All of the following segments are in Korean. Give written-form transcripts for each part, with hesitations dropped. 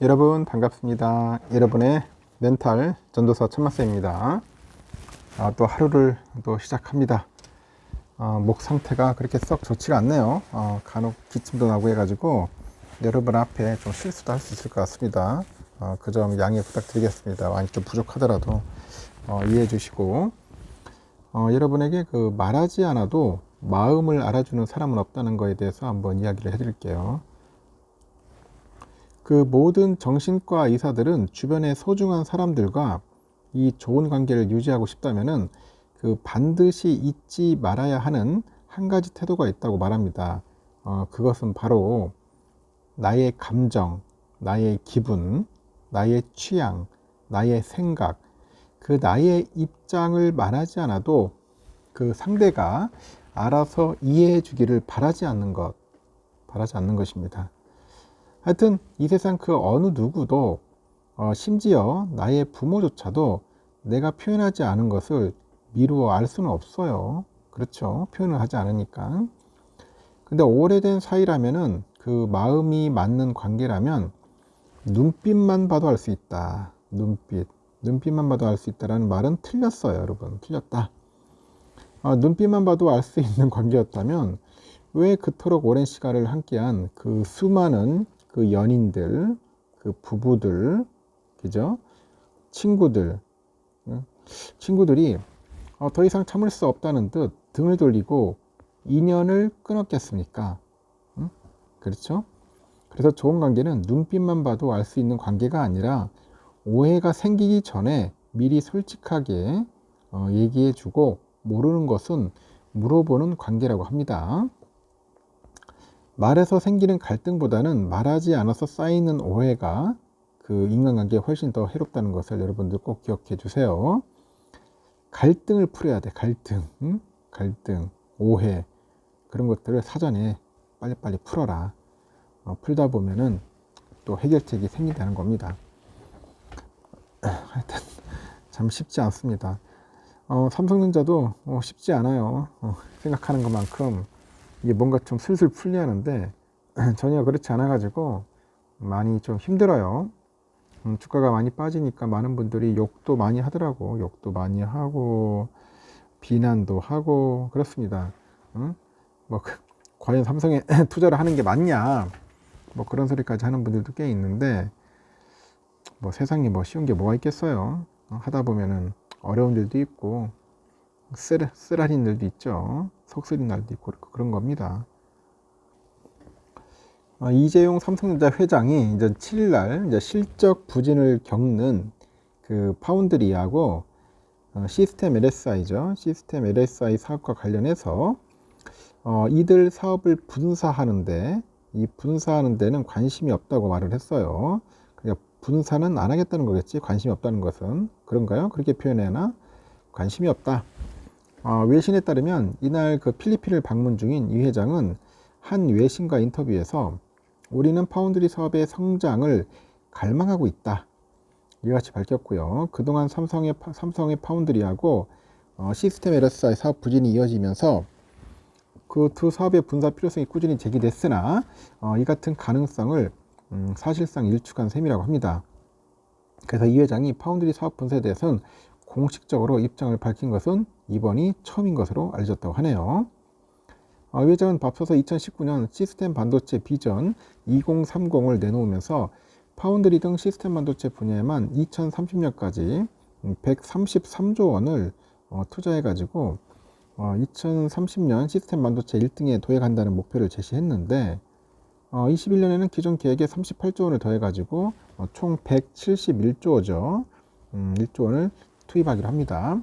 여러분 반갑습니다. 여러분의 멘탈 전도사 천마스입니다. 또 하루를 또 시작합니다. 목 상태가 그렇게 썩 좋지가 않네요. 간혹 기침도 나고 해가지고 여러분 앞에 좀 실수도 할 수 있을 것 같습니다. 그 점 양해 부탁드리겠습니다. 많이 좀 부족하더라도 이해해 주시고, 여러분에게 그 말하지 않아도 마음을 알아주는 사람은 없다는 거에 대해서 한번 이야기를 해드릴게요. 그 모든 정신과 의사들은 주변의 소중한 사람들과 이 좋은 관계를 유지하고 싶다면은 그 반드시 잊지 말아야 하는 한 가지 태도가 있다고 말합니다. 그것은 바로 나의 감정, 나의 기분, 나의 취향, 나의 생각, 그 나의 입장을 말하지 않아도 그 상대가 알아서 이해해 주기를 바라지 않는 것입니다. 하여튼 이 세상 그 어느 누구도 심지어 나의 부모조차도 내가 표현하지 않은 것을 미루어 알 수는 없어요. 그렇죠. 표현을 하지 않으니까. 근데 오래된 사이라면은 그 마음이 맞는 관계라면 눈빛만 봐도 알 수 있다. 눈빛만 봐도 알 수 있다라는 말은 틀렸어요, 여러분. 틀렸다. 눈빛만 봐도 알 수 있는 관계였다면 왜 그토록 오랜 시간을 함께한 그 수많은 그 연인들, 그 부부들, 그죠? 친구들이 더 이상 참을 수 없다는 듯 등을 돌리고 인연을 끊었겠습니까? 그렇죠? 그래서 좋은 관계는 눈빛만 봐도 알 수 있는 관계가 아니라 오해가 생기기 전에 미리 솔직하게 얘기해주고 모르는 것은 물어보는 관계라고 합니다. 말에서 생기는 갈등보다는 말하지 않아서 쌓이는 오해가 그 인간관계에 훨씬 더 해롭다는 것을 여러분들 꼭 기억해 주세요. 갈등을 풀어야 돼. 갈등, 오해, 그런 것들을 사전에 빨리빨리 풀어라. 풀다 보면은 또 해결책이 생긴다는 겁니다. 하여튼 참 쉽지 않습니다. 삼성전자도 쉽지 않아요. 생각하는 것만큼 이게 뭔가 좀 슬슬 풀려야 하는데 전혀 그렇지 않아 가지고 많이 좀 힘들어요. 주가가 많이 빠지니까 많은 분들이 욕도 많이 하더라고. 욕도 많이 하고 비난도 하고 그렇습니다. 과연 삼성에 투자를 하는 게 맞냐, 그런 소리까지 하는 분들도 꽤 있는데, 세상에 쉬운 게 뭐가 있겠어요. 하다 보면은 어려운 일도 있고 쓰라린 일도 있죠. 속쓰린 날도 있고 그런 겁니다. 이재용 삼성전자 회장이 이제 7일날 이제 실적 부진을 겪는 그 파운드리하고 시스템 LSI죠. 시스템 LSI 사업과 관련해서 이들 사업을 분사하는데 이 분사하는 데는 관심이 없다고 말을 했어요. 그러니까 분사는 안 하겠다는 거겠지. 관심이 없다는 것은. 그런가요? 그렇게 표현해나? 관심이 없다. 외신에 따르면 이날 그 필리핀을 방문 중인 이 회장은 한 외신과 인터뷰에서 우리는 파운드리 사업의 성장을 갈망하고 있다, 이같이 밝혔고요. 그동안 삼성의 파운드리하고 시스템 LSI 사업 부진이 이어지면서 그 두 사업의 분사 필요성이 꾸준히 제기됐으나 이 같은 가능성을 사실상 일축한 셈이라고 합니다. 그래서 이 회장이 파운드리 사업 분사에 대해서는 공식적으로 입장을 밝힌 것은 이번이 처음인 것으로 알려졌다고 하네요. 이 회장은 앞서서 2019년 시스템 반도체 비전 2030을 내놓으면서 파운드리 등 시스템 반도체 분야에만 2030년까지 133조 원을 투자해가지고 2030년 시스템 반도체 1등에 도약한다는 목표를 제시했는데 21년에는 기존 계획에 38조 원을 더해가지고 총 171조죠. 1조 원을 투입하기로 합니다.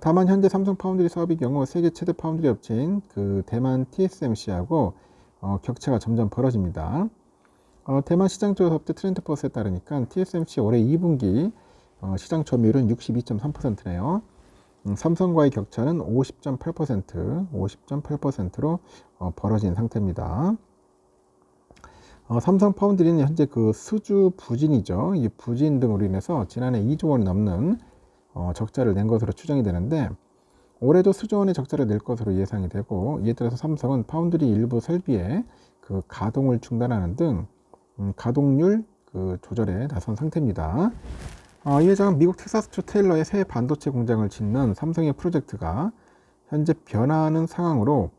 다만 현재 삼성 파운드리 사업의 경우 세계 최대 파운드리 업체인 그 대만 TSMC하고 격차가 점점 벌어집니다. 대만 시장 조사 업체 트렌드포스에 따르니까 TSMC 올해 2분기 시장 점유율은 62.3%네요. 삼성과의 격차는 50.8%로 벌어진 상태입니다. 삼성 파운드리는 현재 그 수주 부진이죠. 이 부진 등으로 인해서 지난해 2조 원 넘는 적자를 낸 것으로 추정이 되는데, 올해도 수조 원의 적자를 낼 것으로 예상이 되고, 이에 따라서 삼성은 파운드리 일부 설비에 그 가동을 중단하는 등 가동률 그 조절에 나선 상태입니다. 이 회장은 미국 텍사스주 테일러의 새 반도체 공장을 짓는 삼성의 프로젝트가 현재 변화하는 상황으로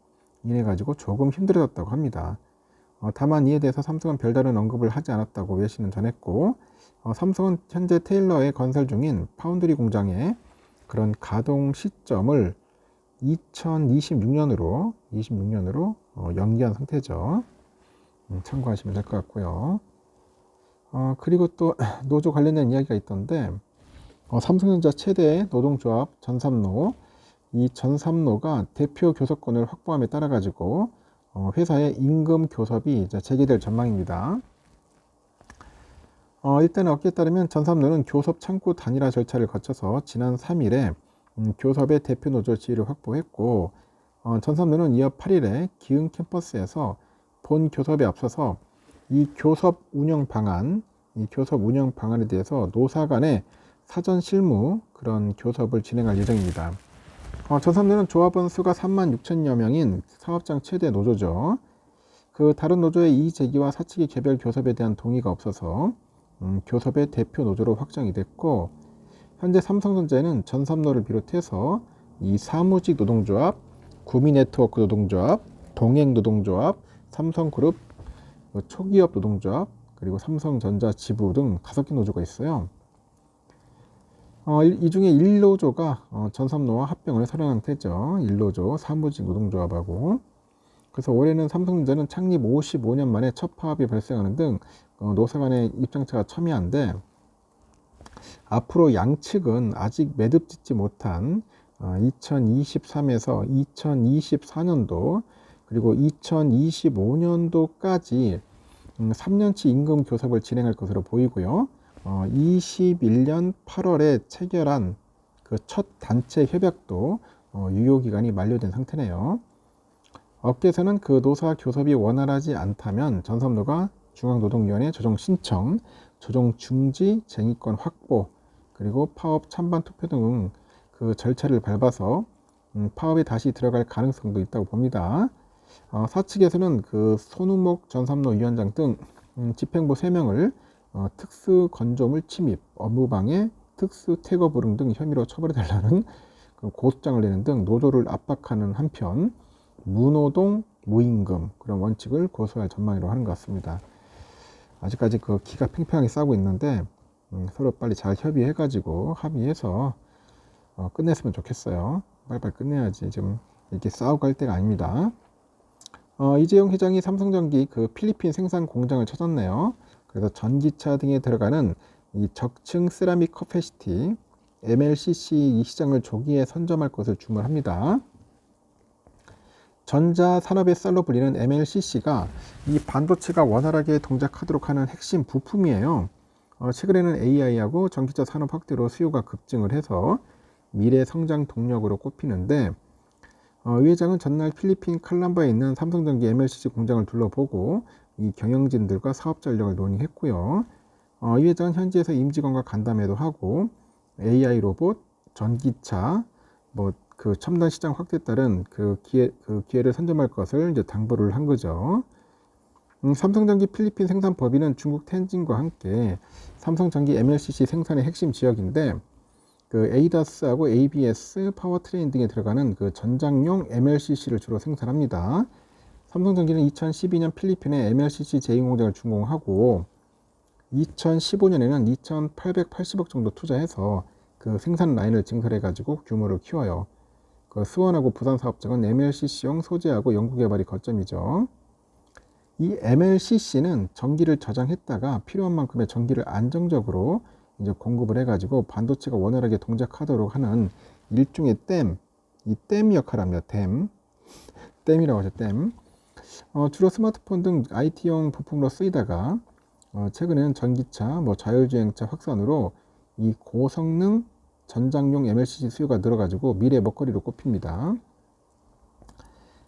인해 가지고 조금 힘들어졌다고 합니다. 다만 이에 대해서 삼성은 별다른 언급을 하지 않았다고 외신은 전했고, 삼성은 현재 테일러의 건설 중인 파운드리 공장의 그런 가동 시점을 2026년으로 연기한 상태죠. 참고하시면 될 것 같고요. 그리고 또 노조 관련된 이야기가 있던데, 삼성전자 최대 노동조합 전삼노, 이 전삼노가 대표 교섭권을 확보함에 따라 가지고 회사의 임금 교섭이 이제 재개될 전망입니다. 일단 업계에 따르면 전삼노는 교섭 창구 단일화 절차를 거쳐서 지난 3일에 교섭의 대표 노조 지위를 확보했고, 전삼노는 이어 8일에 기흥 캠퍼스에서 본 교섭에 앞서서 이 교섭 운영 방안에 대해서 노사 간의 사전 실무 그런 교섭을 진행할 예정입니다. 전삼노는 조합원 수가 36,000여 명인 사업장 최대 노조죠. 그 다른 노조의 이의 제기와 사측의 개별 교섭에 대한 동의가 없어서 교섭의 대표 노조로 확정이 됐고, 현재 삼성전자에는 전삼노를 비롯해서 이 사무직 노동조합, 구미네트워크 노동조합, 동행노동조합, 삼성그룹 초기업 노동조합, 그리고 삼성전자 지부 등 5개 노조가 있어요. 이 중에 1노조가 전삼노와 합병을 선언한 상태죠. 1노조 사무직 노동조합하고. 그래서 올해는 삼성전자는 창립 55년 만에 첫 파업이 발생하는 등 노사 간의 입장차가 첨예한데, 앞으로 양측은 아직 매듭 짓지 못한 2023에서 2024년도 그리고 2025년도까지 3년치 임금 교섭을 진행할 것으로 보이고요. 21년 8월에 체결한 그 첫 단체 협약도 유효기간이 만료된 상태네요. 업계에서는 그 노사 교섭이 원활하지 않다면 전삼노가 중앙노동위원회 조정 신청, 조정 중지, 쟁의권 확보, 그리고 파업 찬반 투표 등 그 절차를 밟아서 파업에 다시 들어갈 가능성도 있다고 봅니다. 사측에서는 그 손우목 전삼노 위원장 등 집행부 3명을 특수 건조물 침입, 업무방해, 특수 퇴거 불응 등 혐의로 처벌해달라는 그 고소장을 내는 등 노조를 압박하는 한편 무노동, 무임금 그런 원칙을 고수할 전망이라고 하는 것 같습니다. 아직까지 그 기가 팽팽하게 싸우고 있는데 서로 빨리 잘 협의해가지고 합의해서 끝냈으면 좋겠어요. 빨리빨리 끝내야지. 지금 이렇게 싸우고 할 때가 아닙니다. 이재용 회장이 삼성전기 그 필리핀 생산 공장을 찾았네요. 그래서 전기차 등에 들어가는 이 적층 세라믹 커패시티 MLCC 이 시장을 조기에 선점할 것을 주문합니다. 전자산업의 쌀로 불리는 MLCC가 이 반도체가 원활하게 동작하도록 하는 핵심 부품이에요. 최근에는 AI하고 전기차 산업 확대로 수요가 급증을 해서 미래 성장 동력으로 꼽히는데, 이 회장은 전날 필리핀 칼람바에 있는 삼성전기 MLCC 공장을 둘러보고 이 경영진들과 사업 전략을 논의했고요. 이 회장은 현지에서 임직원과 간담회도 하고 AI 로봇, 전기차, 그 첨단 시장 확대에 따른 그 기회를 선점할 것을 이제 당부를 한 거죠. 삼성전기 필리핀 생산 법인은 중국 텐진과 함께 삼성전기 MLCC 생산의 핵심 지역인데, 그 ADAS하고 ABS, 파워트레인 등에 들어가는 그 전장용 MLCC를 주로 생산합니다. 삼성전기는 2012년 필리핀에 MLCC 제2공장을 준공하고 2015년에는 2,880억 정도 투자해서 그 생산 라인을 증설해가지고 규모를 키워요. 그 수원하고 부산 사업장은 MLCC용 소재하고 연구개발이 거점이죠. 이 MLCC는 전기를 저장했다가 필요한 만큼의 전기를 안정적으로 이제 공급을 해가지고 반도체가 원활하게 동작하도록 하는 일종의 댐, 이 댐 역할을 합니다. 댐이라고 하죠. 댐. 주로 스마트폰 등 IT용 부품으로 쓰이다가 최근에는 전기차, 자율주행차 확산으로 이 고성능 전장용 MLCC 수요가 늘어가지고 미래 먹거리로 꼽힙니다.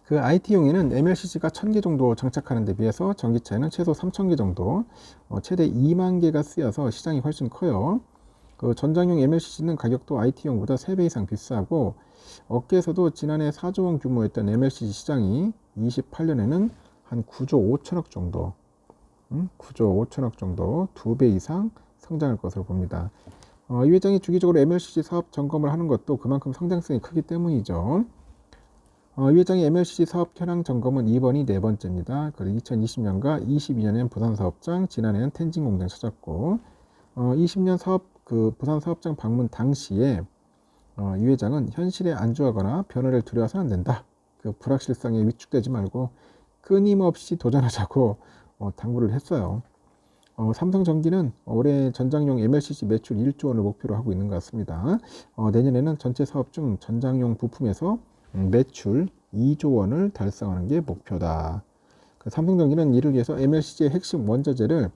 그 IT용에는 MLCC가 1000개 정도 장착하는 데 비해서 전기차에는 최소 3000개 정도, 최대 2만 개가 쓰여서 시장이 훨씬 커요. 그 전장용 MLCC는 가격도 IT용보다 3배 이상 비싸고, 업계에서도 지난해 4조 원 규모였던 MLCC 시장이 28년에는 한 9조 5천억 정도, 9조 5천억 정도 2배 이상 성장할 것으로 봅니다. 이 회장이 주기적으로 MLCC 사업 점검을 하는 것도 그만큼 성장성이 크기 때문이죠. 이 회장의 MLCC 사업 현황 점검은 이번이 네 번째입니다. 그리고 2020년과 22년엔 부산 사업장, 지난해는 텐진 공장 찾았고, 20년 부산 사업장 방문 당시에 이 회장은 현실에 안주하거나 변화를 두려워서는 안 된다. 그 불확실성에 위축되지 말고 끊임없이 도전하자고 당부를 했어요. 삼성전기는 올해 전장용 MLCC 매출 1조 원을 목표로 하고 있는 것 같습니다. 내년에는 전체 사업 중 전장용 부품에서 매출 2조 원을 달성하는 게 목표다. 삼성전기는 이를 위해서 MLCC의 핵심 원자재를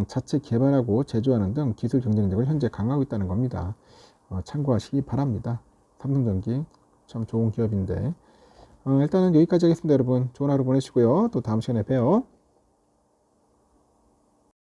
자체 개발하고 제조하는 등 기술 경쟁력을 현재 강화하고 있다는 겁니다. 참고하시기 바랍니다. 삼성전기 참 좋은 기업인데 일단은 여기까지 하겠습니다. 여러분 좋은 하루 보내시고요. 또 다음 시간에 봬요.